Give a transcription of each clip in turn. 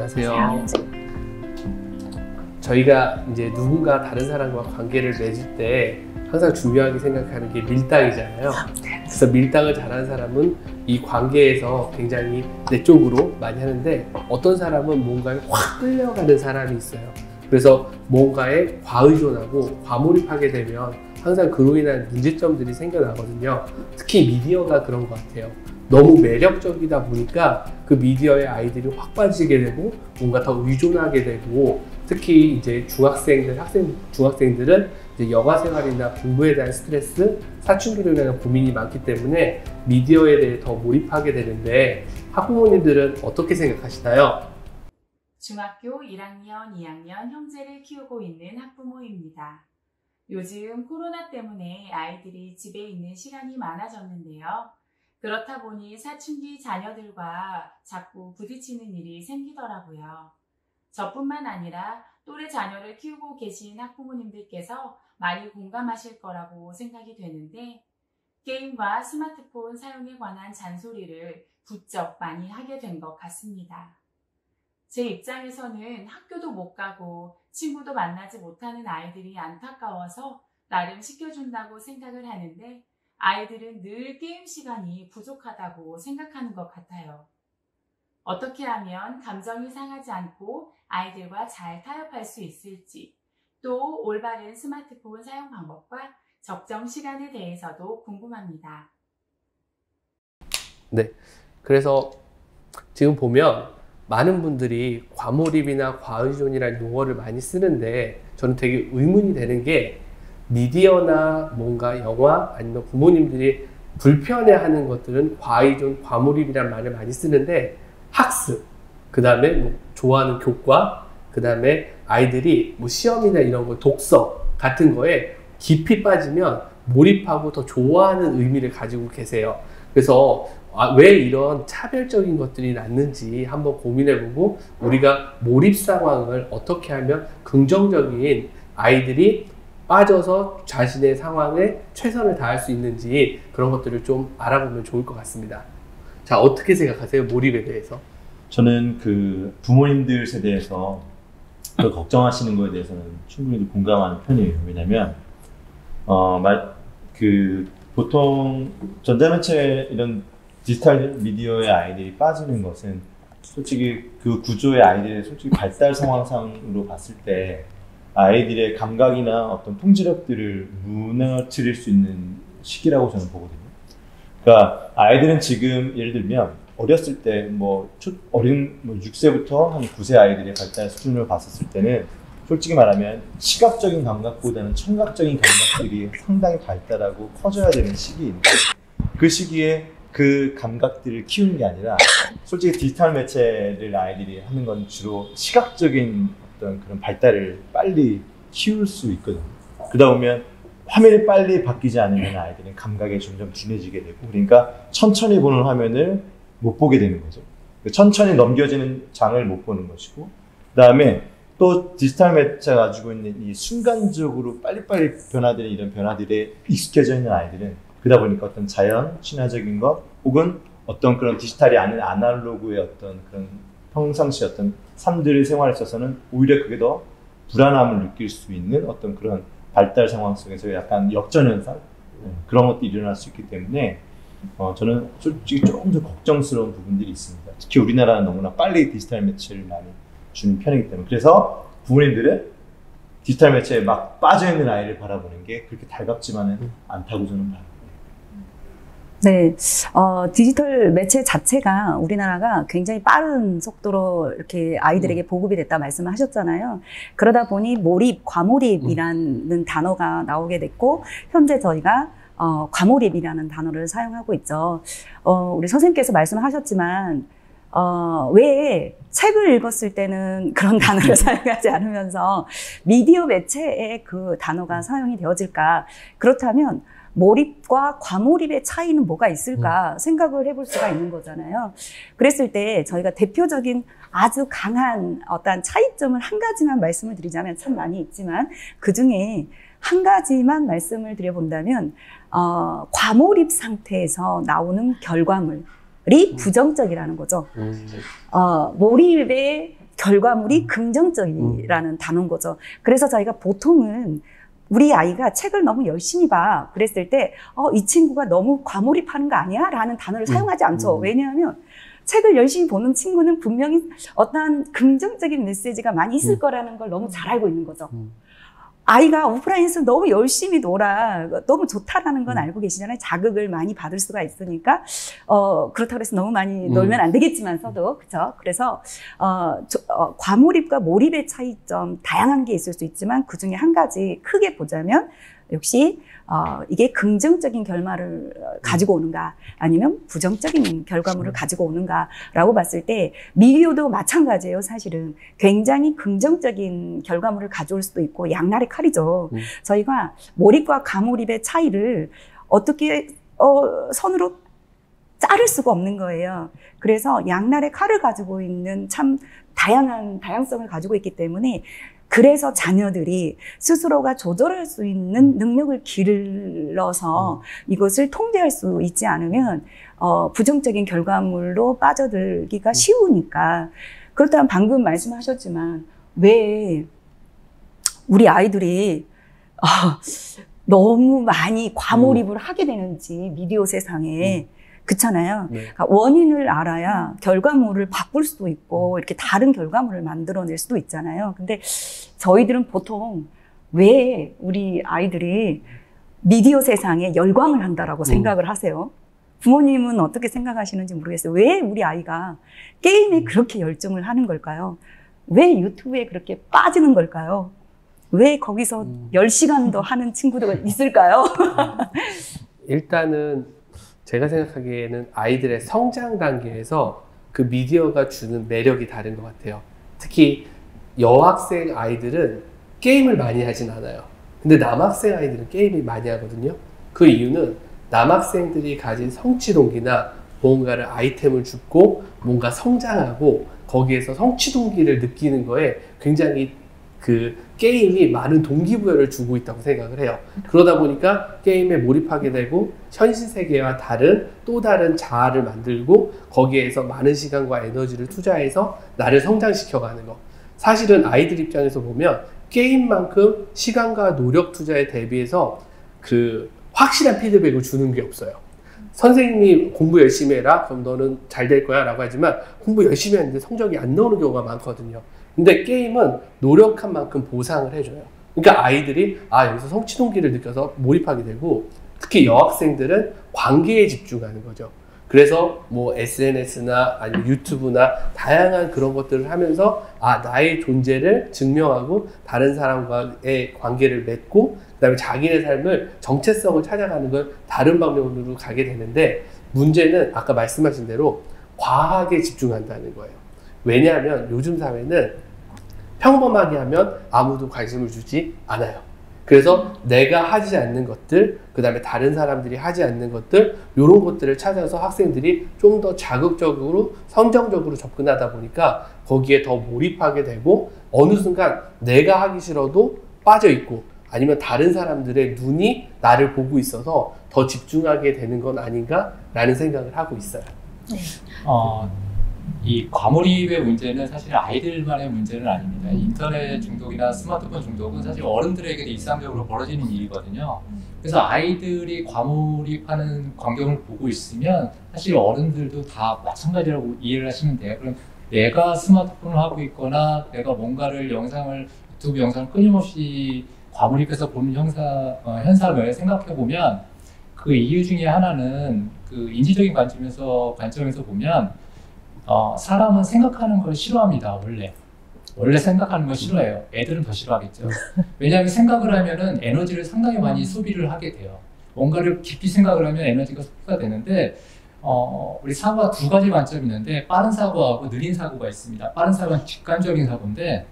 안녕하세요. 저희가 이제 누군가 다른 사람과 관계를 맺을 때 항상 중요하게 생각하는 게 밀당이잖아요. 그래서 밀당을 잘하는 사람은 이 관계에서 굉장히 내 쪽으로 많이 하는데, 어떤 사람은 뭔가에 확 끌려가는 사람이 있어요. 그래서 뭔가에 과의존하고 과몰입하게 되면 항상 그로 인한 문제점들이 생겨나거든요. 특히 미디어가 그런 것 같아요. 너무 매력적이다 보니까 그 미디어에 아이들이 확 빠지게 되고 뭔가 더 의존하게 되고, 특히 이제 중학생들은 이제 여가 생활이나 공부에 대한 스트레스, 사춘기로 인한 고민이 많기 때문에 미디어에 대해 더 몰입하게 되는데, 학부모님들은 어떻게 생각하시나요? 중학교 1학년, 2학년 형제를 키우고 있는 학부모입니다. 요즘 코로나 때문에 아이들이 집에 있는 시간이 많아졌는데요. 그렇다 보니 사춘기 자녀들과 자꾸 부딪히는 일이 생기더라고요. 저뿐만 아니라 또래 자녀를 키우고 계신 학부모님들께서 많이 공감하실 거라고 생각이 되는데, 게임과 스마트폰 사용에 관한 잔소리를 부쩍 많이 하게 된 것 같습니다. 제 입장에서는 학교도 못 가고 친구도 만나지 못하는 아이들이 안타까워서 나름 시켜준다고 생각을 하는데, 아이들은 늘 게임 시간이 부족하다고 생각하는 것 같아요. 어떻게 하면 감정이 상하지 않고 아이들과 잘 타협할 수 있을지, 또 올바른 스마트폰 사용 방법과 적정 시간에 대해서도 궁금합니다. 네, 그래서 지금 보면 많은 분들이 과몰입이나 과의존이라는 용어를 많이 쓰는데, 저는 되게 의문이 되는 게, 미디어나 뭔가 영화 아니면 부모님들이 불편해하는 것들은 과의존, 과몰입이라는 말을 많이 쓰는데, 학습, 그 다음에 뭐 좋아하는 교과, 그 다음에 아이들이 뭐 시험이나 이런 거, 독서 같은 거에 깊이 빠지면 몰입하고 더 좋아하는 의미를 가지고 계세요. 그래서 왜 이런 차별적인 것들이 났는지 한번 고민해보고, 우리가 몰입 상황을 어떻게 하면 긍정적인 아이들이 빠져서 자신의 상황에 최선을 다할 수 있는지, 그런 것들을 좀 알아보면 좋을 것 같습니다. 자, 어떻게 생각하세요? 몰입에 대해서? 저는 그 부모님들 세대에서 그 걱정하시는 거에 대해서는 충분히 공감하는 편이에요. 왜냐면 보통 전자매체 이런 디지털 미디어의 아이들이 빠지는 것은, 솔직히 그 구조의 아이들의 솔직히 발달 상황상으로 봤을 때 아이들의 감각이나 어떤 통제력들을 무너뜨릴 수 있는 시기라고 저는 보거든요. 그러니까 아이들은 지금 예를 들면 어렸을 때 어린 6세부터 한 9세 아이들의 발달 수준을 봤었을 때는, 솔직히 말하면 시각적인 감각보다는 청각적인 감각들이 상당히 발달하고 커져야 되는 시기인데, 그 시기에 그 감각들을 키우는 게 아니라, 솔직히 디지털 매체를 아이들이 하는 건 주로 시각적인 어떤 그런 발달을 빨리 키울 수 있거든요. 그러다 보면 화면이 빨리 바뀌지 않으면 아이들은 감각이 점점 둔해지게 되고, 그러니까 천천히 보는 화면을 못 보게 되는 거죠. 천천히 넘겨지는 장을 못 보는 것이고, 그 다음에 또 디지털 매체가 가지고 있는 이 순간적으로 빨리빨리 변화되는 이런 변화들에 익숙해져 있는 아이들은, 그러다 보니까 어떤 자연, 친화적인 것, 혹은 어떤 그런 디지털이 아닌 아날로그의 어떤 그런 평상시 어떤 삶들의 생활에 있어서는 오히려 그게 더 불안함을 느낄 수 있는 어떤 그런 발달 상황 속에서 약간 역전현상, 그런 것도 일어날 수 있기 때문에 저는 솔직히 조금 더 걱정스러운 부분들이 있습니다. 특히 우리나라는 너무나 빨리 디지털 매체를 많이 주는 편이기 때문에. 그래서 부모님들은 디지털 매체에 막 빠져있는 아이를 바라보는 게 그렇게 달갑지만은 않다고 저는 봐요. 네, 디지털 매체 자체가 우리나라가 굉장히 빠른 속도로 이렇게 아이들에게 보급이 됐다 말씀을 하셨잖아요. 그러다 보니 몰입, 과몰입이라는 단어가 나오게 됐고, 현재 저희가 과몰입이라는 단어를 사용하고 있죠. 우리 선생님께서 말씀하셨지만, 왜 책을 읽었을 때는 그런 단어를 사용하지 않으면서 미디어 매체에 그 단어가 사용이 되어질까? 그렇다면 몰입과 과몰입의 차이는 뭐가 있을까 생각을 해볼 수가 있는 거잖아요. 그랬을 때 저희가 대표적인 아주 강한 어떤 차이점을 한 가지만 말씀을 드리자면, 참 많이 있지만 그 중에 한 가지만 말씀을 드려본다면, 과몰입 상태에서 나오는 결과물이 부정적이라는 거죠. 몰입에 결과물이 긍정적이라는 단어인 거죠. 그래서 저희가 보통은 우리 아이가 책을 너무 열심히 봐. 그랬을 때, 이 친구가 너무 과몰입하는 거 아니야? 라는 단어를 사용하지 않죠. 왜냐하면 책을 열심히 보는 친구는 분명히 어떠한 긍정적인 메시지가 많이 있을 거라는 걸 너무 잘 알고 있는 거죠. 아이가 오프라인에서 너무 열심히 놀아, 너무 좋다라는 건 알고 계시잖아요. 자극을 많이 받을 수가 있으니까. 그렇다고 해서 너무 많이 놀면 안 되겠지만서도, 그쵸? 그래서, 과몰입과 몰입의 차이점, 다양한 게 있을 수 있지만, 그 중에 한 가지 크게 보자면, 역시, 이게 긍정적인 결말을 가지고 오는가, 아니면 부정적인 결과물을 가지고 오는가라고 봤을 때, 미디어도 마찬가지예요, 사실은. 굉장히 긍정적인 결과물을 가져올 수도 있고, 양날의 칼이죠. 저희가 몰입과 과몰입의 차이를 어떻게, 선으로 자를 수가 없는 거예요. 그래서 양날의 칼을 가지고 있는 참 다양성을 가지고 있기 때문에, 그래서 자녀들이 스스로가 조절할 수 있는 능력을 길러서 이것을 통제할 수 있지 않으면 부정적인 결과물로 빠져들기가 쉬우니까. 그렇다면 방금 말씀하셨지만 왜 우리 아이들이 너무 많이 과몰입을 하게 되는지 미디어 세상에 그렇잖아요. 네. 그러니까 원인을 알아야 결과물을 바꿀 수도 있고 이렇게 다른 결과물을 만들어낼 수도 있잖아요. 근데 저희들은 보통 왜 우리 아이들이 미디어 세상에 열광을 한다라고 생각을 하세요? 부모님은 어떻게 생각하시는지 모르겠어요. 왜 우리 아이가 게임에 그렇게 열정을 하는 걸까요? 왜 유튜브에 그렇게 빠지는 걸까요? 왜 거기서 10시간도 하는 친구들이 있을까요? 일단은 제가 생각하기에는 아이들의 성장 단계에서 그 미디어가 주는 매력이 다른 것 같아요. 특히 여학생 아이들은 게임을 많이 하진 않아요. 근데 남학생 아이들은 게임을 많이 하거든요. 그 이유는 남학생들이 가진 성취 동기나 뭔가를 아이템을 줍고 뭔가 성장하고 거기에서 성취 동기를 느끼는 거에 굉장히 그 게임이 많은 동기부여를 주고 있다고 생각을 해요. 그러다 보니까 게임에 몰입하게 되고 현실 세계와 다른 또 다른 자아를 만들고 거기에서 많은 시간과 에너지를 투자해서 나를 성장시켜가는 거. 사실은 아이들 입장에서 보면 게임만큼 시간과 노력 투자에 대비해서 그 확실한 피드백을 주는 게 없어요. 선생님이 공부 열심히 해라 그럼 너는 잘 될 거야 라고 하지만 공부 열심히 했는데 성적이 안 나오는 경우가 많거든요. 근데 게임은 노력한 만큼 보상을 해줘요. 그러니까 아이들이 여기서 성취 동기를 느껴서 몰입하게 되고 특히 여학생들은 관계에 집중하는 거죠. 그래서 뭐 SNS나 아니면 유튜브나 다양한 그런 것들을 하면서 나의 존재를 증명하고 다른 사람과의 관계를 맺고 그다음에 자기의 삶을 정체성을 찾아가는 걸 다른 방면으로 가게 되는데 문제는 아까 말씀하신 대로 과하게 집중한다는 거예요. 왜냐하면 요즘 사회는 평범하게 하면 아무도 관심을 주지 않아요. 그래서 내가 하지 않는 것들, 그 다음에 다른 사람들이 하지 않는 것들, 이런 것들을 찾아서 학생들이 좀 더 자극적으로, 선정적으로 접근하다 보니까 거기에 더 몰입하게 되고 어느 순간 내가 하기 싫어도 빠져있고 아니면 다른 사람들의 눈이 나를 보고 있어서 더 집중하게 되는 건 아닌가라는 생각을 하고 있어요. 이 과몰입의 문제는 사실 아이들만의 문제는 아닙니다. 인터넷 중독이나 스마트폰 중독은 사실 어른들에게도 일상적으로 벌어지는 일이거든요. 그래서 아이들이 과몰입하는 광경을 보고 있으면 사실 어른들도 다 마찬가지라고 이해를 하시면 돼요. 그럼 내가 스마트폰을 하고 있거나 내가 뭔가를 유튜브 영상을 끊임없이 과몰입해서 보는 현상을 생각해 보면 그 이유 중에 하나는 그 인지적인 관점에서 보면 사람은 생각하는 걸 싫어합니다. 원래 생각하는 걸 싫어해요. 애들은 더 싫어하겠죠. 왜냐하면 생각을 하면은 에너지를 상당히 많이 소비를 하게 돼요. 뭔가를 깊이 생각을 하면 에너지가 소비가 되는데 우리 사고가 두 가지 관점이 있는데 빠른 사고하고 느린 사고가 있습니다. 빠른 사고는 직관적인 사고인데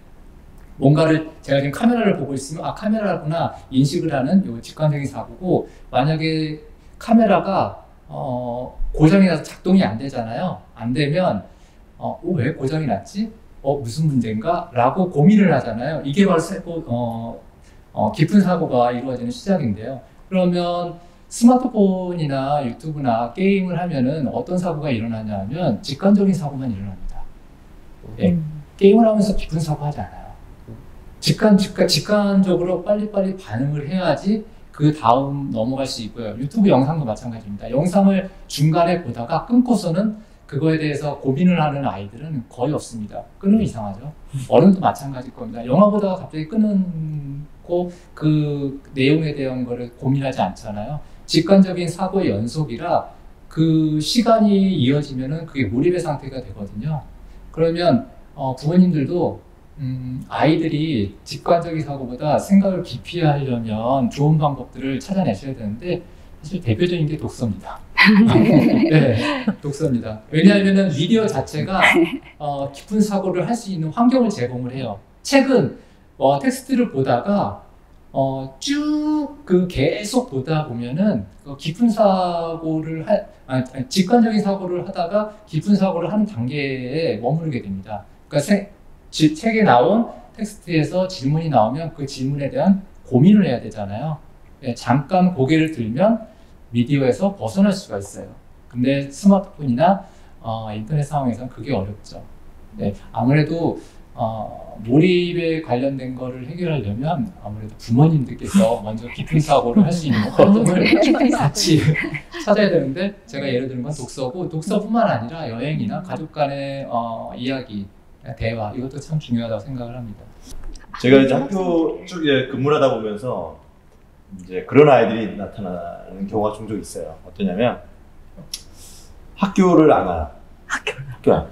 뭔가를 제가 지금 카메라를 보고 있으면 카메라구나 인식을 하는 요 직관적인 사고고 만약에 카메라가 고장이 나서 작동이 안 되잖아요. 안 되면 왜 고장이 났지? 무슨 문제인가? 라고 고민을 하잖아요. 이게 바로 깊은 사고가 이루어지는 시작인데요. 그러면 스마트폰이나 유튜브나 게임을 하면은 어떤 사고가 일어나냐 하면 직관적인 사고만 일어납니다. 네. 게임을 하면서 깊은 사고 하지 않아요. 직관적으로 빨리빨리 반응을 해야지 그 다음 넘어갈 수 있고요. 유튜브 영상도 마찬가지입니다. 영상을 중간에 보다가 끊고서는 그거에 대해서 고민을 하는 아이들은 거의 없습니다. 끊으면 이상하죠. 어른도 마찬가지일 겁니다. 영화 보다가 갑자기 끊고 그 내용에 대한 거를 고민하지 않잖아요. 직관적인 사고의 연속이라 그 시간이 이어지면은 그게 몰입의 상태가 되거든요. 그러면 부모님들도 아이들이 직관적인 사고보다 생각을 깊이 하려면 좋은 방법들을 찾아내셔야 되는데 사실 대표적인 게 독서입니다. 네, 독서입니다. 왜냐하면 미디어 자체가 깊은 사고를 할 수 있는 환경을 제공을 해요. 책은 텍스트를 보다가 쭉 계속 보다 보면은 깊은 사고를 직관적인 사고를 하다가 깊은 사고를 하는 단계에 머무르게 됩니다. 그러니까 책에 나온 텍스트에서 질문이 나오면 그 질문에 대한 고민을 해야 되잖아요. 네, 잠깐 고개를 들면 미디어에서 벗어날 수가 있어요. 근데 스마트폰이나 인터넷 상황에서는 그게 어렵죠. 네, 아무래도 몰입에 관련된 거를 해결하려면 아무래도 부모님들께서 먼저 깊은 사고를 할 수 있는 활동을 같이 찾아야 되는데 제가 예를 드는 건 독서고 독서뿐만 아니라 여행이나 가족 간의 이야기, 대화 이것도 참 중요하다고 생각을 합니다. 제가 이제 학교 쪽에 근무를 하다 보면서 이제 그런 아이들이 나타나는 경우가 종종 있어요. 어떠냐면 학교를 안 와요. 학교 안 와요.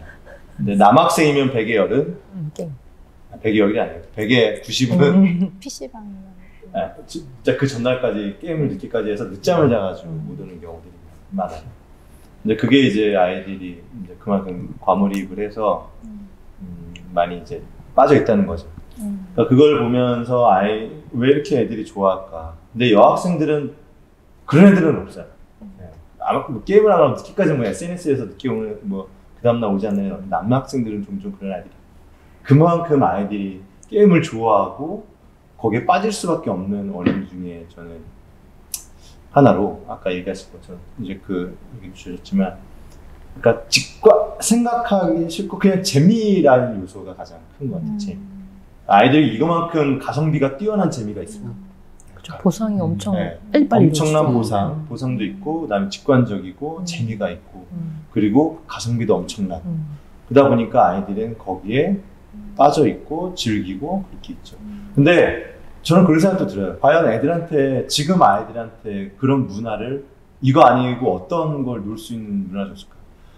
근데 남학생이면 100의 열은 100의 열이 아니에요. 100의 90은 PC방 진짜 그 전날까지 게임을 늦게까지 해서 늦잠을 자가지고 못 오는 경우들이 많아요. 근데 그게 이제 아이들이 이제 그만큼 과몰입을 해서 많이 이제 빠져 있다는 거죠. 그러니까 그걸 보면서 왜 이렇게 애들이 좋아할까? 근데 여학생들은 그런 애들은 없어요. 아마 게임을 하면 늦게까지 SNS에서 늦게 오는 그 다음날 오지 않는 남학생들은 종종 그런 아이들이. 그만큼 아이들이 게임을 좋아하고 거기에 빠질 수밖에 없는 어린이 중에 저는 하나로 아까 얘기하신 것처럼 이제 얘기 주셨지만 그러니까 생각하기 싫고 그냥 재미라는 요소가 가장 큰 것 같아요. 재미. 아이들이 이거만큼 가성비가 뛰어난 재미가 있어요. 그렇죠. 보상이 엄청 네. 빨리빨리 엄청난 보상도 있고 그다음에 직관적이고 재미가 있고 그리고 가성비도 엄청나고 그러다 보니까 아이들은 거기에 빠져 있고 즐기고 그렇게 있죠. 근데 저는 그런 생각도 들어요. 과연 지금 아이들한테 그런 문화를 이거 아니고 어떤 걸 놓을 수 있는 문화가 있을까?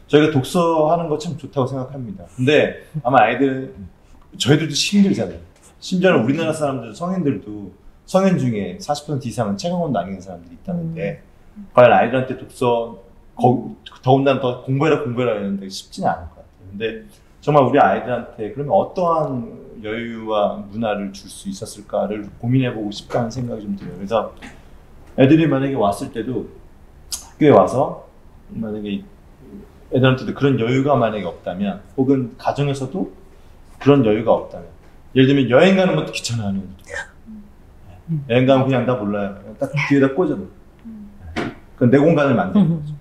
저희가 독서하는 거 참 좋다고 생각합니다. 근데 아마 저희들도 힘들잖아요. 심지어는 우리나라 사람들, 성인 중에 40% 이상은 책 한 권도 안 읽는 사람들이 있다는데 과연 아이들한테 더군다나 더 공부해라 이러는데 쉽지는 않을 것 같아요. 근데 정말 우리 아이들한테 그러면 어떠한 여유와 문화를 줄 수 있었을까를 고민해보고 싶다는 생각이 좀 들어요. 그래서 애들이 만약에 왔을 때도 학교에 와서 만약에 애들한테도 그런 여유가 만약에 없다면 혹은 가정에서도 그런 여유가 없다면 예를 들면 여행 가는 것도 귀찮아하는 거죠. 여행 가면 그냥 나 몰라요. 딱 뒤에다 꽂아도 그건 내 공간을 만드는 거죠.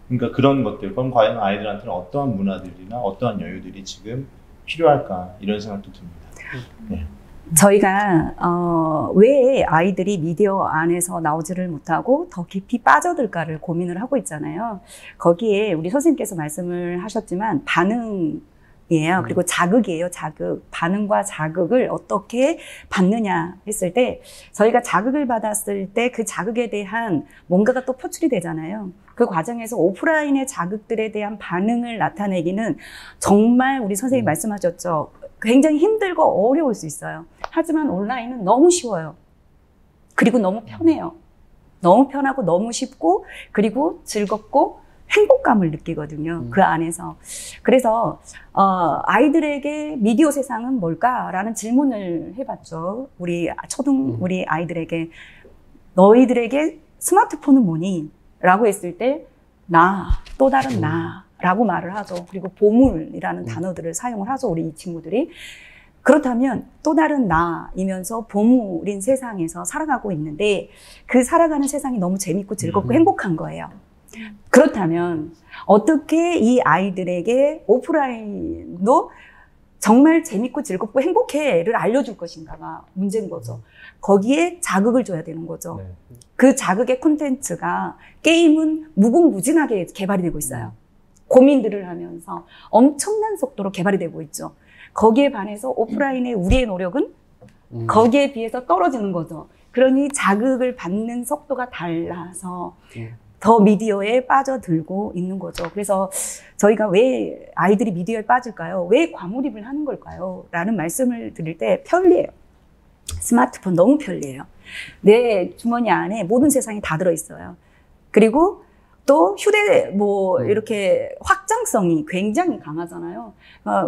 그러니까 그런 것들 그럼 과연 아이들한테는 어떠한 문화들이나 어떠한 여유들이 지금 필요할까 이런 생각도 듭니다. 네. 저희가 왜 아이들이 미디어 안에서 나오지를 못하고 더 깊이 빠져들까를 고민을 하고 있잖아요. 거기에 우리 선생님께서 말씀을 하셨지만 반응이에요. 그리고 자극이에요. 자극. 반응과 자극을 어떻게 받느냐 했을 때 저희가 자극을 받았을 때 그 자극에 대한 뭔가가 또 표출이 되잖아요. 그 과정에서 오프라인의 자극들에 대한 반응을 나타내기는 정말 우리 선생님 말씀하셨죠. 굉장히 힘들고 어려울 수 있어요. 하지만 온라인은 너무 쉬워요. 그리고 너무 편해요. 너무 편하고 너무 쉽고 그리고 즐겁고 행복감을 느끼거든요. 그 안에서. 그래서 아이들에게 미디어 세상은 뭘까라는 질문을 해봤죠. 우리 아이들에게 너희들에게 스마트폰은 뭐니? 라고 했을 때 또 다른 라고 말을 하죠. 그리고 보물이라는 단어들을 사용을 하죠. 우리 이 친구들이. 그렇다면 또 다른 나이면서 보물인 세상에서 살아가고 있는데 그 살아가는 세상이 너무 재밌고 즐겁고 행복한 거예요. 그렇다면 어떻게 이 아이들에게 오프라인도 정말 재밌고 즐겁고 행복해를 알려줄 것인가가 문제인 거죠. 거기에 자극을 줘야 되는 거죠. 네. 그 자극의 콘텐츠가 게임은 무궁무진하게 개발이 되고 있어요. 고민들을 하면서 엄청난 속도로 개발이 되고 있죠. 거기에 반해서 오프라인의 우리의 노력은 거기에 비해서 떨어지는 거죠. 그러니 자극을 받는 속도가 달라서 더 미디어에 빠져들고 있는 거죠. 그래서 저희가 왜 아이들이 미디어에 빠질까요? 왜 과몰입을 하는 걸까요? 라는 말씀을 드릴 때 편리해요. 스마트폰 너무 편리해요. 내 주머니 안에 모든 세상이 다 들어있어요. 그리고 또 이렇게 확장성이 굉장히 강하잖아요.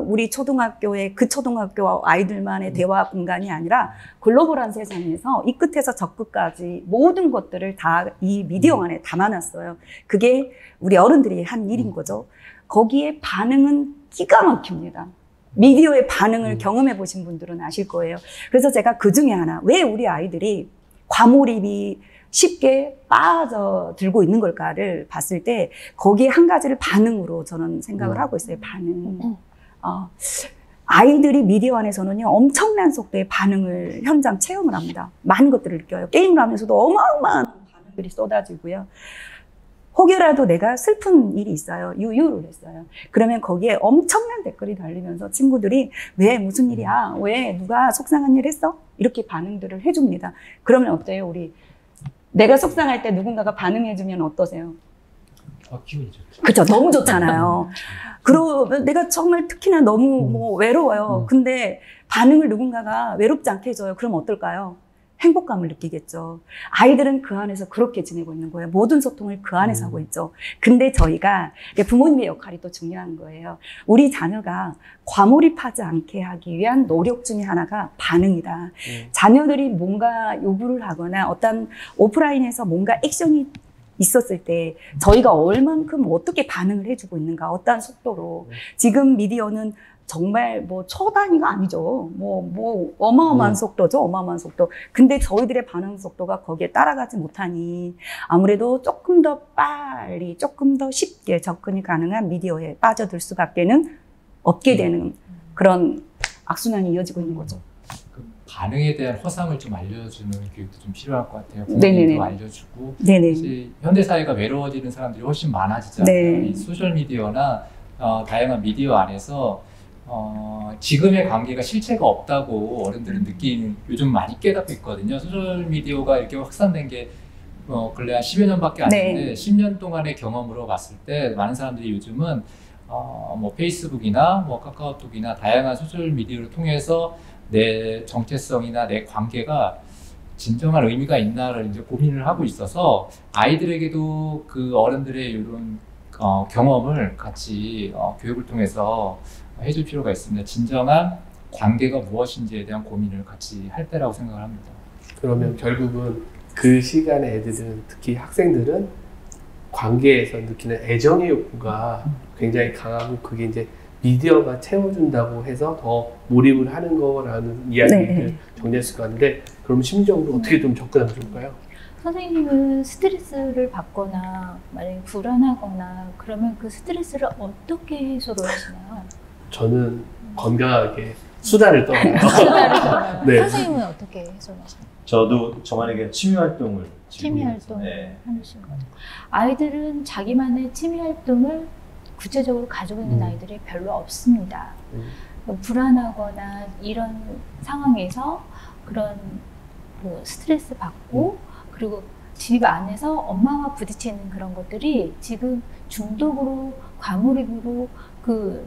우리 초등학교의 그 초등학교 아이들만의 대화 공간이 아니라 글로벌한 세상에서 이 끝에서 저 끝까지 모든 것들을 다 이 미디어 안에 담아놨어요. 그게 우리 어른들이 한 일인 거죠. 거기에 반응은 기가 막힙니다. 미디어의 반응을 경험해 보신 분들은 아실 거예요. 그래서 제가 그 중에 하나, 왜 우리 아이들이 과몰입이 쉽게 빠져들고 있는 걸까를 봤을 때 거기에 한 가지를 반응으로 저는 생각을 하고 있어요. 반응. 아이들이 미디어 안에서는요, 엄청난 속도의 반응을 현장 체험을 합니다. 많은 것들을 느껴요. 게임을 하면서도 어마어마한 반응들이 쏟아지고요. 혹여라도 내가 슬픈 일이 있어요. 유유를 했어요. 그러면 거기에 엄청난 댓글이 달리면서 친구들이 왜 무슨 일이야? 왜 누가 속상한 일 했어? 이렇게 반응들을 해줍니다. 그러면 어때요? 내가 속상할 때 누군가가 반응해주면 어떠세요? 기분이 좋죠. 그쵸, 너무 좋잖아요. 그리고 내가 정말 특히나 너무 외로워요. 근데 반응을 누군가가 외롭지 않게 해줘요. 그럼 어떨까요? 행복감을 느끼겠죠. 아이들은 그 안에서 그렇게 지내고 있는 거예요. 모든 소통을 그 안에서 하고 있죠. 근데 저희가 부모님의 역할이 또 중요한 거예요. 우리 자녀가 과몰입하지 않게 하기 위한 노력 중에 하나가 반응이다. 자녀들이 뭔가 요구를 하거나 어떤 오프라인에서 뭔가 액션이 있었을 때 저희가 얼만큼 어떻게 반응을 해주고 있는가, 어떤 속도로. 지금 미디어는 정말 초 단위가 아니죠. 어마어마한 속도죠. 어마어마한 속도. 근데 저희들의 반응 속도가 거기에 따라가지 못하니 아무래도 조금 더 빨리, 조금 더 쉽게 접근이 가능한 미디어에 빠져들 수밖에는 없게 되는 그런 악순환이 이어지고 있는 거죠. 그 반응에 대한 허상을 좀 알려주는 교육도 좀 필요할 것 같아요. 네네네. 부모님도 알려주고. 네네. 사실 현대 사회가 외로워지는 사람들이 훨씬 많아지잖아요. 네. 이 소셜 미디어나 다양한 미디어 안에서 지금의 관계가 실체가 없다고 어른들은 요즘 많이 깨닫고 있거든요. 소셜미디어가 이렇게 확산된 게 근래 한 10여 년밖에 안 됐는데 네. 10년 동안의 경험으로 봤을 때 많은 사람들이 요즘은 페이스북이나 카카오톡이나 다양한 소셜미디어를 통해서 내 정체성이나 내 관계가 진정한 의미가 있나를 이제 고민을 하고 있어서 아이들에게도 그 어른들의 이런 경험을 같이 교육을 통해서 해줄 필요가 있습니다. 진정한 관계가 무엇인지에 대한 고민을 같이 할 때라고 생각을 합니다. 그러면 결국은 그 시간에 애들은, 특히 학생들은 관계에서 느끼는 애정의 욕구가 굉장히 강하고 그게 이제 미디어가 채워준다고 해서 더 몰입을 하는 거라는 이야기를 정리했을 것 같은데, 그럼 심리적으로 어떻게 좀 접근하면 좋을까요? 선생님은 스트레스를 받거나 만약에 불안하거나 그러면 그 스트레스를 어떻게 해소를 하시나요? 저는 건강하게 수다를 떨어요. 네. 선생님은 어떻게 해소하시나요? 저도 저만에게 취미 활동을 취미 활동을 네. 하시는 거죠. 아이들은 자기만의 취미 활동을 구체적으로 가지고 있는 아이들이 별로 없습니다. 불안하거나 이런 상황에서 그런 스트레스 받고 그리고 집 안에서 엄마와 부딪히는 그런 것들이 지금 중독으로, 과몰입으로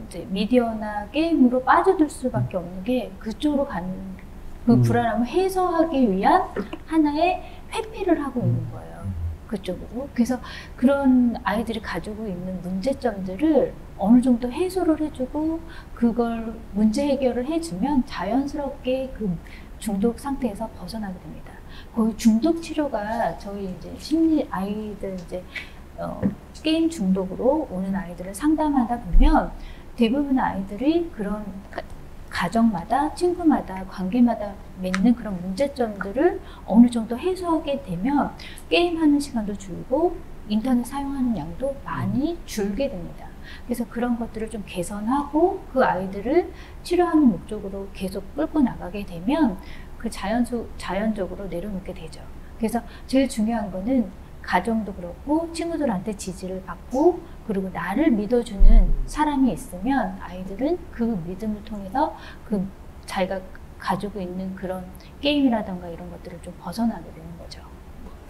이제 미디어나 게임으로 빠져들 수밖에 없는 게 그쪽으로 가는 그 불안함을 해소하기 위한 하나의 회피를 하고 있는 거예요. 그쪽으로. 그래서 그런 아이들이 가지고 있는 문제점들을 어느 정도 해소를 해주고 그걸 문제 해결을 해주면 자연스럽게 그 중독 상태에서 벗어나게 됩니다. 거의 중독 치료가 저희 이제 심리 아이들 이제 게임 중독으로 오는 아이들을 상담하다 보면 대부분 아이들이 그런 가정마다, 친구마다, 관계마다 맺는 그런 문제점들을 어느 정도 해소하게 되면 게임하는 시간도 줄고 인터넷 사용하는 양도 많이 줄게 됩니다. 그래서 그런 것들을 좀 개선하고 그 아이들을 치료하는 목적으로 계속 끌고 나가게 되면 그 자연적으로 내려놓게 되죠. 그래서 제일 중요한 거는 가정도 그렇고 친구들한테 지지를 받고 그리고 나를 믿어주는 사람이 있으면 아이들은 그 믿음을 통해서 그 자기가 가지고 있는 그런 게임이라던가 이런 것들을 좀 벗어나게 되는 거죠.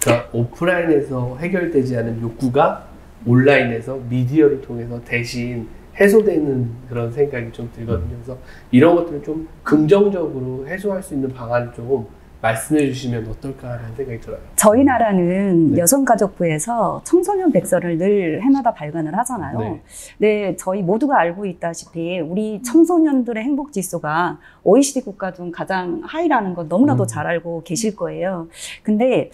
그러니까 오프라인에서 해결되지 않은 욕구가 온라인에서 미디어를 통해서 대신 해소되는 그런 생각이 좀 들거든요. 그래서 이런 것들을 좀 긍정적으로 해소할 수 있는 방안을 좀 말씀해 주시면 어떨까라는 생각이 들어요. 저희 나라는 네. 여성가족부에서 청소년 백서를 늘 해마다 발간을 하잖아요. 네. 네, 저희 모두가 알고 있다시피 우리 청소년들의 행복 지수가 OECD 국가 중 가장 하이라는 건 너무나도 잘 알고 계실 거예요. 근데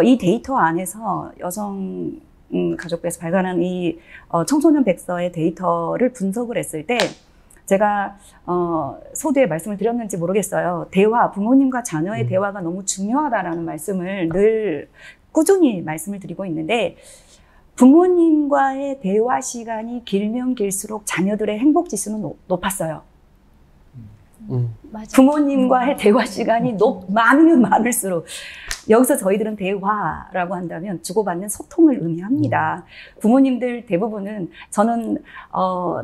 이 데이터 안에서 여성 가족부에서 발간한 이 청소년 백서의 데이터를 분석을 했을 때 제가 서두에 말씀을 드렸는지 모르겠어요. 대화, 부모님과 자녀의 대화가 너무 중요하다라는 말씀을 늘 꾸준히 말씀을 드리고 있는데 부모님과의 대화 시간이 길면 길수록 자녀들의 행복 지수는 높았어요. 맞아요. 부모님과의 대화 시간이 많으면 많을수록 여기서 저희들은 대화라고 한다면 주고받는 소통을 의미합니다. 부모님들 대부분은 저는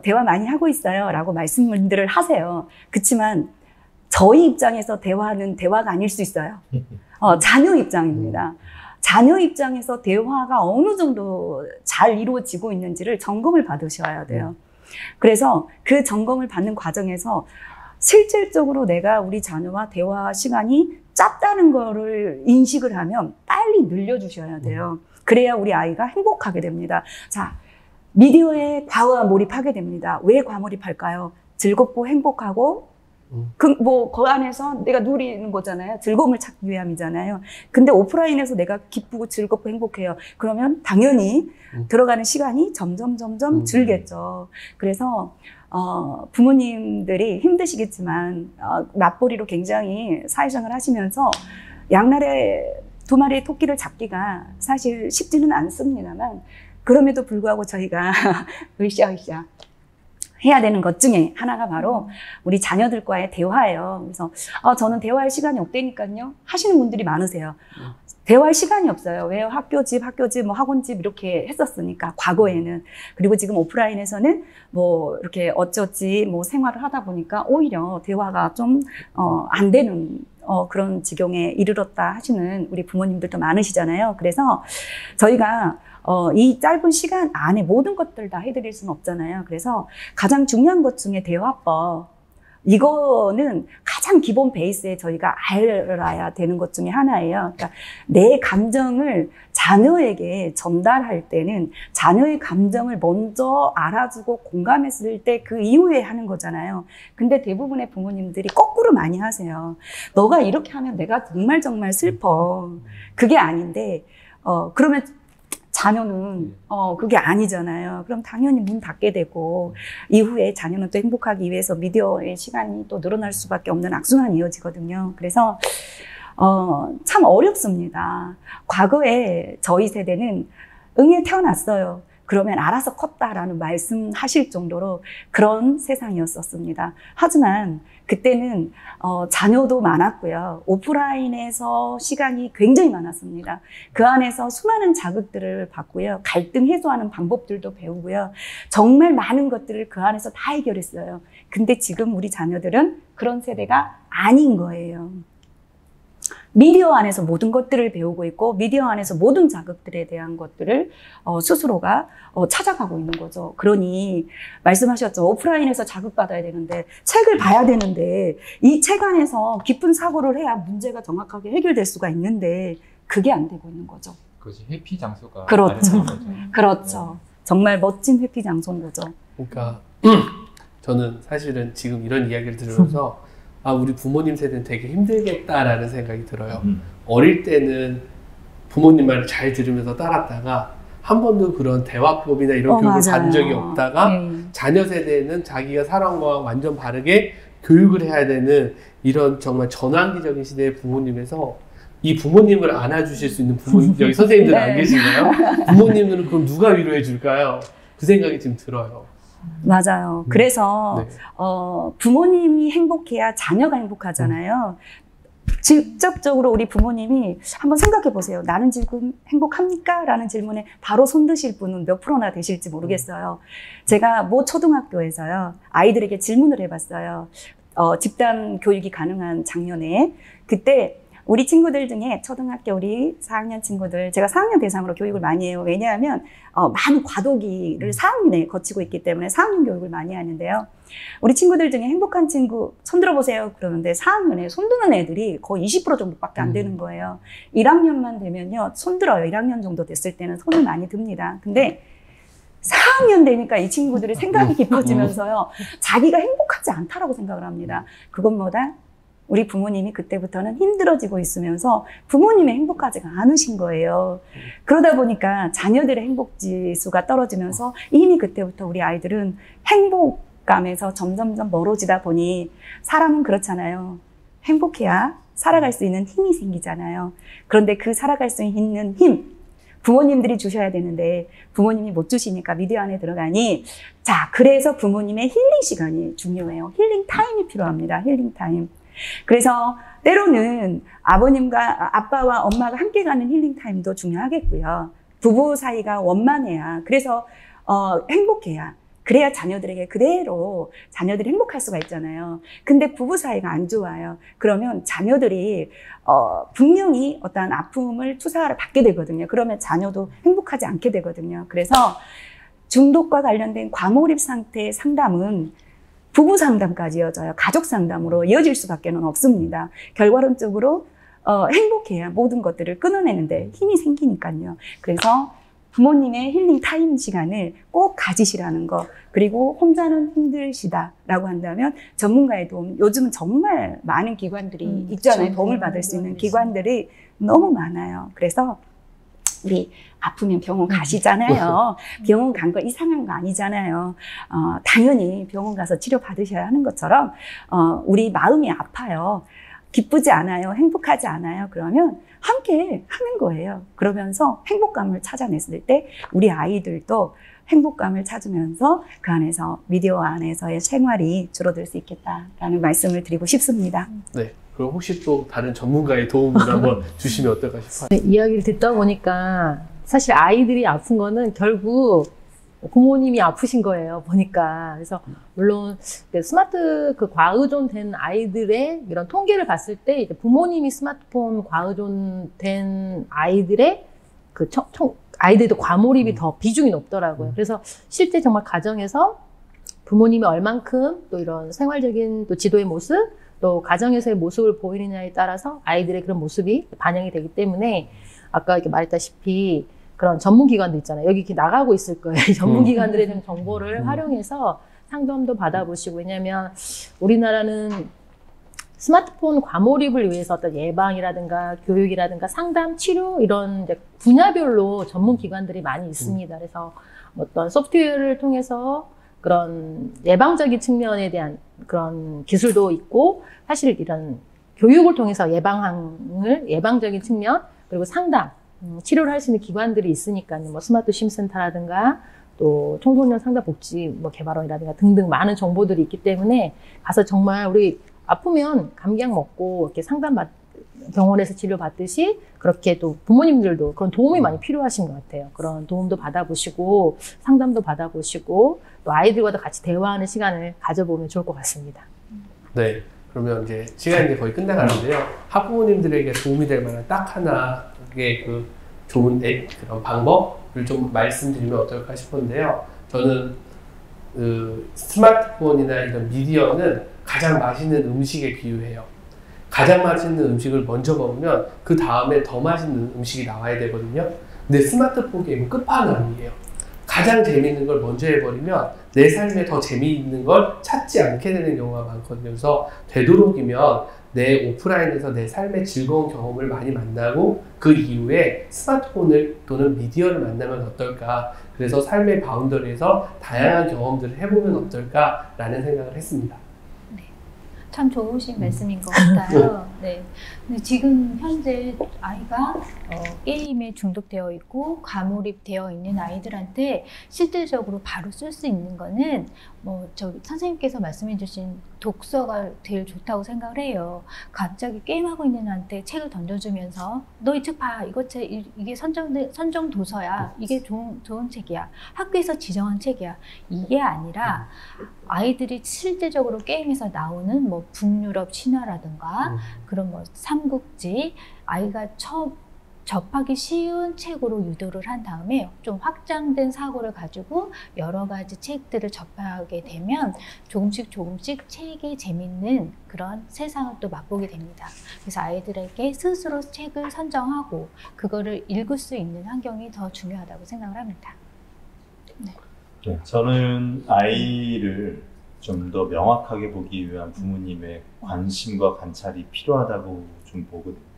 대화 많이 하고 있어요 라고 말씀들을 하세요. 그렇지만 저희 입장에서 대화는 대화가 아닐 수 있어요. 자녀 입장입니다. 자녀 입장에서 대화가 어느 정도 잘 이루어지고 있는지를 점검을 받으셔야 돼요. 그래서 그 점검을 받는 과정에서 실질적으로 내가 우리 자녀와 대화 시간이 짧다는 거를 인식을 하면 빨리 늘려주셔야 돼요. 그래야 우리 아이가 행복하게 됩니다. 자, 미디어에 과와 몰입하게 됩니다. 왜 과몰입할까요? 즐겁고 행복하고 그 안에서 내가 누리는 거잖아요. 즐거움을 찾기 위함이잖아요. 근데 오프라인에서 내가 기쁘고 즐겁고 행복해요. 그러면 당연히 들어가는 시간이 점점 줄겠죠. 그래서 부모님들이 힘드시겠지만 맞벌이로 굉장히 사회생활을 하시면서 양날에 두 마리의 토끼를 잡기가 사실 쉽지는 않습니다만 그럼에도 불구하고 저희가 으쌰으쌰 해야 되는 것 중에 하나가 바로 우리 자녀들과의 대화예요. 그래서 저는 대화할 시간이 없다니까요 하시는 분들이 많으세요. 대화할 시간이 없어요. 왜요? 학교 집, 뭐 학원 집 이렇게 했었으니까 과거에는. 그리고 지금 오프라인에서는 뭐 이렇게 어쩌지 뭐 생활을 하다 보니까 오히려 대화가 좀 안 되는 그런 지경에 이르렀다 하시는 우리 부모님들도 많으시잖아요. 그래서 저희가 이 짧은 시간 안에 모든 것들 다 해드릴 수는 없잖아요. 그래서 가장 중요한 것 중에 대화법. 이거는 가장 기본 베이스에 저희가 알아야 되는 것 중에 하나예요. 그러니까 내 감정을 자녀에게 전달할 때는 자녀의 감정을 먼저 알아주고 공감했을 때 그 이후에 하는 거잖아요. 근데 대부분의 부모님들이 거꾸로 많이 하세요. 너가 이렇게 하면 내가 정말 슬퍼. 그게 아닌데 그러면 자녀는 그게 아니잖아요. 그럼 당연히 문 닫게 되고 이후에 자녀는 또 행복하기 위해서 미디어의 시간이 또 늘어날 수밖에 없는 악순환이 이어지거든요. 그래서 참 어렵습니다. 과거에 저희 세대는 응애 태어났어요. 그러면 알아서 컸다라는 말씀하실 정도로 그런 세상이었었습니다. 하지만 그때는 자녀도 많았고요. 오프라인에서 시간이 굉장히 많았습니다. 그 안에서 수많은 자극들을 받고요. 갈등 해소하는 방법들도 배우고요. 정말 많은 것들을 그 안에서 다 해결했어요. 근데 지금 우리 자녀들은 그런 세대가 아닌 거예요. 미디어 안에서 모든 것들을 배우고 있고 미디어 안에서 모든 자극들에 대한 것들을 스스로가 찾아가고 있는 거죠. 그러니 말씀하셨죠. 오프라인에서 자극받아야 되는데 책을 봐야 되는데 이 책 안에서 깊은 사고를 해야 문제가 정확하게 해결될 수가 있는데 그게 안 되고 있는 거죠. 그것이 회피 장소가 그렇죠. 그렇죠. 정말 멋진 회피 장소인 거죠. 그러니까 저는 사실은 지금 이런 이야기를 들으면서 우리 부모님 세대는 되게 힘들겠다라는 생각이 들어요. 어릴 때는 부모님 말을 잘 들으면서 따랐다가 한 번도 그런 대화법이나 이런 교육을 받은 적이 없다가 자녀 세대는 자기가 살아온 거와 완전 다르게 교육을 해야 되는 이런 정말 전환기적인 시대의 부모님에서 이 부모님을 안아주실 수 있는 부모님, 여기 선생님들 안 계신가요? 부모님들은 그럼 누가 위로해 줄까요? 그 생각이 지금 들어요. 맞아요. 그래서 네. 부모님이 행복해야 자녀가 행복하잖아요. 직접적으로 우리 부모님이 한번 생각해 보세요. 나는 지금 행복합니까? 라는 질문에 바로 손 드실 분은 몇 프로나 되실지 모르겠어요. 제가 모 초등학교에서요, 아이들에게 질문을 해봤어요. 집단 교육이 가능한 작년에. 그때 우리 친구들 중에 초등학교 우리 4학년 친구들, 제가 4학년 대상으로 교육을 많이 해요. 왜냐하면 많은 과도기를 4학년에 거치고 있기 때문에 4학년 교육을 많이 하는데요. 우리 친구들 중에 행복한 친구 손 들어보세요. 그러는데 4학년에 손 드는 애들이 거의 20% 정도밖에 안 되는 거예요. 1학년만 되면요, 손 들어요. 1학년 정도 됐을 때는 손을 많이 듭니다. 근데 4학년 되니까 이 친구들이 생각이 깊어지면서요, 자기가 행복하지 않다라고 생각을 합니다. 그것보다 우리 부모님이 그때부터는 힘들어지고 있으면서 부모님의 행복하지가 않으신 거예요. 그러다 보니까 자녀들의 행복지수가 떨어지면서 이미 그때부터 우리 아이들은 행복감에서 점점점 멀어지다 보니, 사람은 그렇잖아요. 행복해야 살아갈 수 있는 힘이 생기잖아요. 그런데 그 살아갈 수 있는 힘, 부모님들이 주셔야 되는데 부모님이 못 주시니까 미디어 안에 들어가니, 자, 그래서 부모님의 힐링 시간이 중요해요. 힐링 타임이 필요합니다. 힐링 타임. 그래서 때로는 아버님과 아빠와 엄마가 함께 가는 힐링 타임도 중요하겠고요. 부부 사이가 원만해야, 그래서 행복해야, 그래야 자녀들에게 그대로 자녀들이 행복할 수가 있잖아요. 근데 부부 사이가 안 좋아요. 그러면 자녀들이 분명히 어떠한 아픔을 투사를 받게 되거든요. 그러면 자녀도 행복하지 않게 되거든요. 그래서 중독과 관련된 과몰입 상태의 상담은 부부 상담까지 이어져요. 가족 상담으로 이어질 수밖에 없습니다. 결과론적으로 행복해야 모든 것들을 끊어내는데 힘이 생기니까요. 그래서 부모님의 힐링 타임 시간을 꼭 가지시라는 거, 그리고 혼자는 힘드시다라고 한다면 전문가의 도움, 요즘은 정말 많은 기관들이 있잖아요. 도움을 받을 수 있는 기관들이 너무 많아요. 그래서 우리 아프면 병원 가시잖아요. 병원 간 거 이상한 거 아니잖아요. 당연히 병원 가서 치료 받으셔야 하는 것처럼 우리 마음이 아파요. 기쁘지 않아요. 행복하지 않아요. 그러면 함께 하는 거예요. 그러면서 행복감을 찾아냈을 때 우리 아이들도 행복감을 찾으면서 그 안에서 미디어 안에서의 생활이 줄어들 수 있겠다라는 말씀을 드리고 싶습니다. 네. 그럼 혹시 또 다른 전문가의 도움을 한번 주시면 어떨까 싶어요. 네, 이야기를 듣다 보니까 사실 아이들이 아픈 거는 결국 부모님이 아프신 거예요, 보니까. 그래서 물론 스마트 과의존된 아이들의 이런 통계를 봤을 때 이제 부모님이 스마트폰 과의존된 아이들의 아이들도 과몰입이 더 비중이 높더라고요. 그래서 실제 정말 가정에서 부모님이 얼만큼 또 이런 생활적인 또 지도의 모습, 또 가정에서의 모습을 보이느냐에 따라서 아이들의 그런 모습이 반영이 되기 때문에, 아까 이렇게 말했다시피 그런 전문기관도 있잖아요. 여기 이렇게 나가고 있을 거예요. 전문기관들에 대한 정보를 활용해서 상담도 받아보시고. 왜냐하면 우리나라는 스마트폰 과몰입을 위해서 어떤 예방이라든가 교육이라든가 상담, 치료 이런 이제 분야별로 전문기관들이 많이 있습니다. 그래서 어떤 소프트웨어를 통해서 그런 예방적인 측면에 대한 그런 기술도 있고, 사실 이런 교육을 통해서 예방적인 측면, 그리고 상담, 치료를 할 수 있는 기관들이 있으니까요. 뭐 스마트 심센터라든가 또 청소년 상담 복지 개발원이라든가 등등 많은 정보들이 있기 때문에 가서 정말 우리 아프면 감기약 먹고 이렇게 병원에서 치료받듯이 그렇게 또 부모님들도 그런 도움이 많이 필요하신 것 같아요. 그런 도움도 받아보시고 상담도 받아보시고 또 아이들과도 같이 대화하는 시간을 가져보면 좋을 것 같습니다. 네. 그러면 이제 시간이 거의 끝나가는데요. 학부모님들에게 도움이 될 만한 딱 하나의 그 좋은 그런 방법을 좀 말씀드리면 어떨까 싶은데요. 저는 스마트폰이나 이런 미디어는 가장 맛있는 음식에 비유해요. 가장 맛있는 음식을 먼저 먹으면 그 다음에 더 맛있는 음식이 나와야 되거든요. 근데 스마트폰 게임은 끝판왕이에요. 가장 재미있는 걸 먼저 해버리면 내 삶에 더 재미있는 걸 찾지 않게 되는 경우가 많거든요. 그래서 되도록이면 내 오프라인에서 내 삶의 즐거운 경험을 많이 만나고 그 이후에 스마트폰을 또는 미디어를 만나면 어떨까. 그래서 삶의 바운더리에서 다양한 경험들을 해보면 어떨까라는 생각을 했습니다. 참 좋으신 말씀인 것 같아요. 네. 근데 지금 현재 아이가 게임에 중독되어 있고 과몰입되어 있는 아이들한테 실질적으로 바로 쓸 수 있는 거는 저기 선생님께서 말씀해주신 독서가 제일 좋다고 생각을 해요. 갑자기 게임하고 있는 애한테 책을 던져주면서 너 이 책 봐. 이게 선정 도서야. 이게 좋은 책이야. 학교에서 지정한 책이야. 이게 아니라 아이들이 실질적으로 게임에서 나오는 북유럽 신화라든가 그런 삼국지 아이가 처음 접하기 쉬운 책으로 유도를 한 다음에 좀 확장된 사고를 가지고 여러 가지 책들을 접하게 되면 조금씩 책이 재밌는 그런 세상을 또 맛보게 됩니다. 그래서 아이들에게 스스로 책을 선정하고 그거를 읽을 수 있는 환경이 더 중요하다고 생각을 합니다. 네. 네, 저는 아이를 좀 더 명확하게 보기 위한 부모님의 관심과 관찰이 필요하다고 좀 보거든요.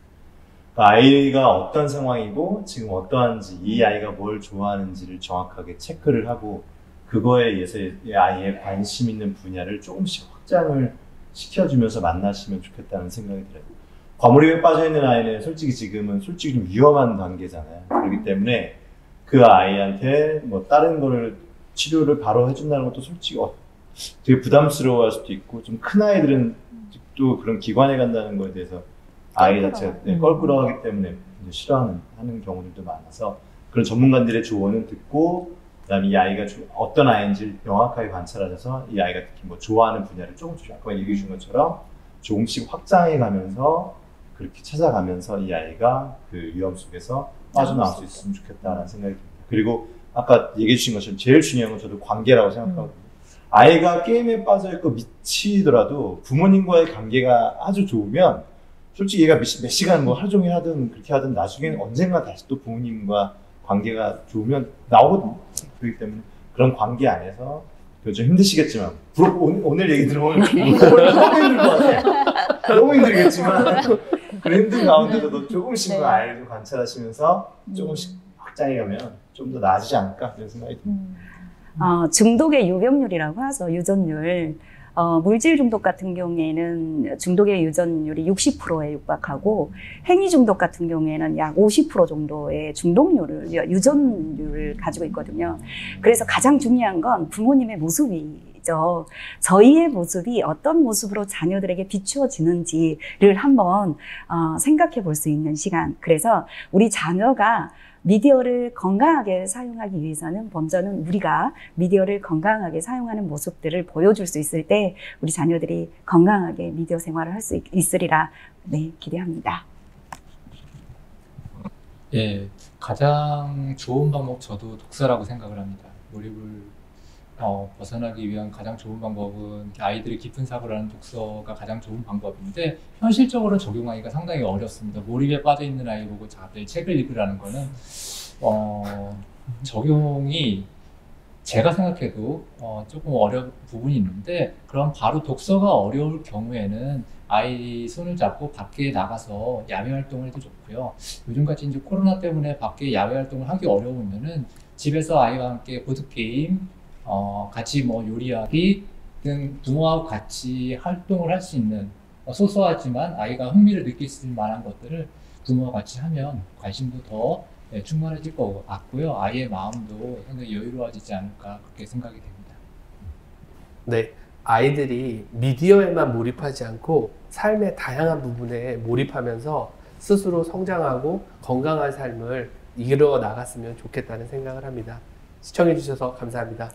아이가 어떤 상황이고 지금 어떠한지 이 아이가 뭘 좋아하는지를 정확하게 체크를 하고 그거에 의해서 이 아이의 관심 있는 분야를 조금씩 확장을 시켜주면서 만나시면 좋겠다는 생각이 들어요. 과몰입에 빠져있는 아이는 솔직히 지금은 좀 위험한 단계잖아요. 그렇기 때문에 그 아이한테 다른 거를 치료를 바로 해준다는 것도 솔직히 되게 부담스러워할 수도 있고 좀 큰 아이들은 또 그런 기관에 간다는 거에 대해서 아이 자체가 껄끄러워하기 때문에 싫어하는 경우들도 많아서 그런 전문가들의 조언을 듣고 그다음에 이 아이가 어떤 아이인지 명확하게 관찰하셔서 이 아이가 특히 좋아하는 분야를 조금씩 아까 얘기해 주신 것처럼 조금씩 확장해 가면서 그렇게 찾아가면서 이 아이가 그 위험 속에서 빠져나올 수 있으면 좋겠다라는 생각이 듭니다. 그리고 아까 얘기해 주신 것처럼 제일 중요한 건 저도 관계라고 생각하거든요. 아이가 게임에 빠져있고 미치더라도 부모님과의 관계가 아주 좋으면 솔직히 얘가 몇 시간 하루 종일 하든 그렇게 하든 나중에는 언젠가 다시 또 부모님과 관계가 좋으면 나오거든요. 그렇기 때문에 그런 관계 안에서 좀 힘드시겠지만 오늘 얘기 들어보면 너무 힘들 것 같아요. 너무 힘들겠지만 그런 힘든 가운데서도 조금씩만 아이를 관찰하시면서 조금씩 확장해가면 좀 더 나아지지 않을까 그런 생각이 듭니다. 중독의 유병률이라고 하죠. 유전율. 물질 중독 같은 경우에는 중독의 유전율이 60%에 육박하고 행위 중독 같은 경우에는 약 50% 정도의 유전율을 가지고 있거든요. 그래서 가장 중요한 건 부모님의 모습이죠. 저희의 모습이 어떤 모습으로 자녀들에게 비추어지는지를 한번 생각해 볼 수 있는 시간. 그래서 우리 자녀가 미디어를 건강하게 사용하기 위해서는 먼저는 우리가 미디어를 건강하게 사용하는 모습들을 보여줄 수 있을 때 우리 자녀들이 건강하게 미디어 생활을 할 수 있으리라 기대합니다. 예, 가장 좋은 방법 저도 독서라고 생각을 합니다. 몰입을 벗어나기 위한 가장 좋은 방법은 아이들이 깊은 사고를 하는 독서가 가장 좋은 방법인데 현실적으로 적용하기가 상당히 어렵습니다. 몰입에 빠져있는 아이 보고 갑자기 책을 읽으라는 거는 적용이 제가 생각해도 조금 어려운 부분이 있는데 그럼 바로 독서가 어려울 경우에는 아이 손을 잡고 밖에 나가서 야외 활동을 해도 좋고요. 요즘같이 이제 코로나 때문에 밖에 야외 활동을 하기 어려우면은 집에서 아이와 함께 보드게임 같이 요리하기 등 부모하고 같이 활동을 할 수 있는 소소하지만 아이가 흥미를 느낄 수 있는 만한 것들을 부모와 같이 하면 관심도 더 충만해질 것 같고요. 아이의 마음도 상당히 여유로워지지 않을까 그렇게 생각이 됩니다. 네, 아이들이 미디어에만 몰입하지 않고 삶의 다양한 부분에 몰입하면서 스스로 성장하고 건강한 삶을 이끌어 나갔으면 좋겠다는 생각을 합니다. 시청해 주셔서 감사합니다.